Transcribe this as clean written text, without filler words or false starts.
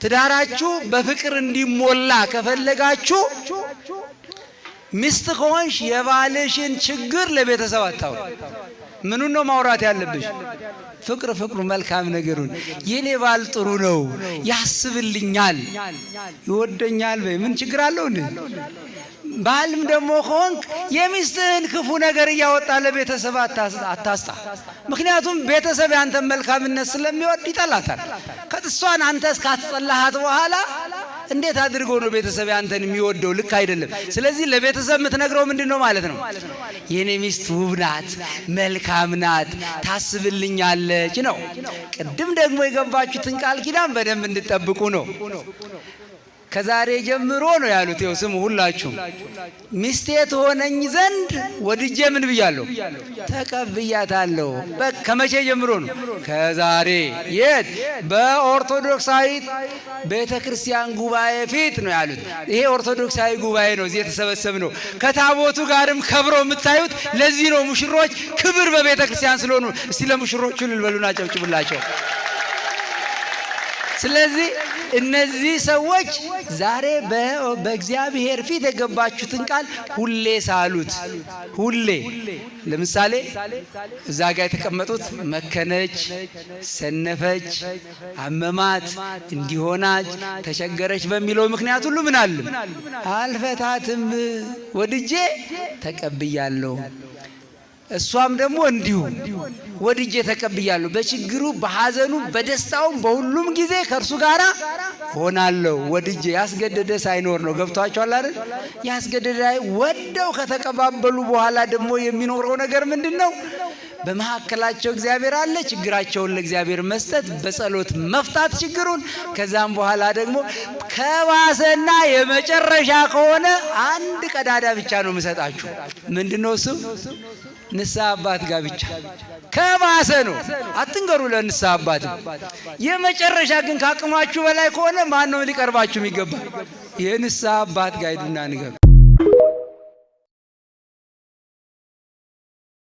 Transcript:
ትዳራችሁ በፍቅር እንዲሞላ ከፈለጋችሁ ሚስት ከሆንሽ የባልሽን ችግር ለቤተሰብ አታውሪ። ምኑን ነው ማውራት ያለብሽ? ፍቅሩ መልካም ነገሩን የኔ ባል ጥሩ ነው፣ ያስብልኛል፣ ይወደኛል በይ። ምን ችግር አለው እንዴ? ባልም ደግሞ ከሆንክ የሚስትህን ክፉ ነገር እያወጣ ለቤተሰብ አታስጣ። ምክንያቱም ቤተሰብ ያንተን መልካምነት ስለሚወድ ይጠላታል። ከጥሷን አንተ እስካትጠላሃት በኋላ እንዴት አድርጎ ነው ቤተሰብ ያንተን የሚወደው? ልክ አይደለም። ስለዚህ ለቤተሰብ የምትነግረው ምንድነው ማለት ነው? የኔ ሚስት ውብ ናት፣ መልካም ናት፣ ታስብልኛለች ነው። ቅድም ደግሞ የገባችሁትን ቃል ኪዳን በደንብ እንድትጠብቁ ነው። ከዛሬ ጀምሮ ነው ያሉት። ይኸው ስሙ ሁላችሁም። ሚስቴ ትሆነኝ ዘንድ ወድጄ ምን ብያለሁ? ተቀብያታለሁ። ከመቼ ጀምሮ ነው? ከዛሬ። የት? በኦርቶዶክሳዊት ቤተክርስቲያን ጉባኤ ፊት ነው ያሉት። ይሄ ኦርቶዶክሳዊ ጉባኤ ነው፣ እዚህ የተሰበሰብነው። ከታቦቱ ጋርም ከብሮ የምታዩት ለዚህ ነው። ሙሽሮች ክብር በቤተክርስቲያን ስለሆኑ እስቲ ለሙሽሮቹ ልበሉና ጨብጭቡላቸው። ስለዚህ እነዚህ ሰዎች ዛሬ በእግዚአብሔር ፊት የገባችሁትን ቃል ሁሌ ሳሉት። ሁሌ ለምሳሌ እዛ ጋር የተቀመጡት መከነች፣ ሰነፈች፣ አመማት፣ እንዲሆናች፣ ተቸገረች በሚለው ምክንያት ሁሉ ምን አለ? አልፈታትም፣ ወድጄ ተቀብያለሁ። እሷም ደግሞ እንዲሁ ወድጄ ተቀብያለሁ። በችግሩ በሐዘኑ በደስታው በሁሉም ጊዜ ከእርሱ ጋር ሆናለሁ። ወድጄ ያስገደደ ሳይኖር ነው። ገብቷቸዋል አይደል? ያስገደደ ወደው ከተቀባበሉ በኋላ ደግሞ የሚኖረው ነገር ምንድነው? በመሐከላቸው እግዚአብሔር አለ። ችግራቸውን ለእግዚአብሔር መስጠት፣ በጸሎት መፍታት ችግሩን። ከዛም በኋላ ደግሞ ከባሰና የመጨረሻ ከሆነ አንድ ቀዳዳ ብቻ ነው የምሰጣችሁ። ምንድነው እሱ? ንስሐ አባት ጋብቻ። ከባሰ ነው አትንገሩ ለንስሐ አባት። የመጨረሻ ግን ካቅማችሁ በላይ ከሆነ ማን ነው ሊቀርባችሁ የሚገባ? የንስሐ አባት ጋር ሂዱና ንገሩ።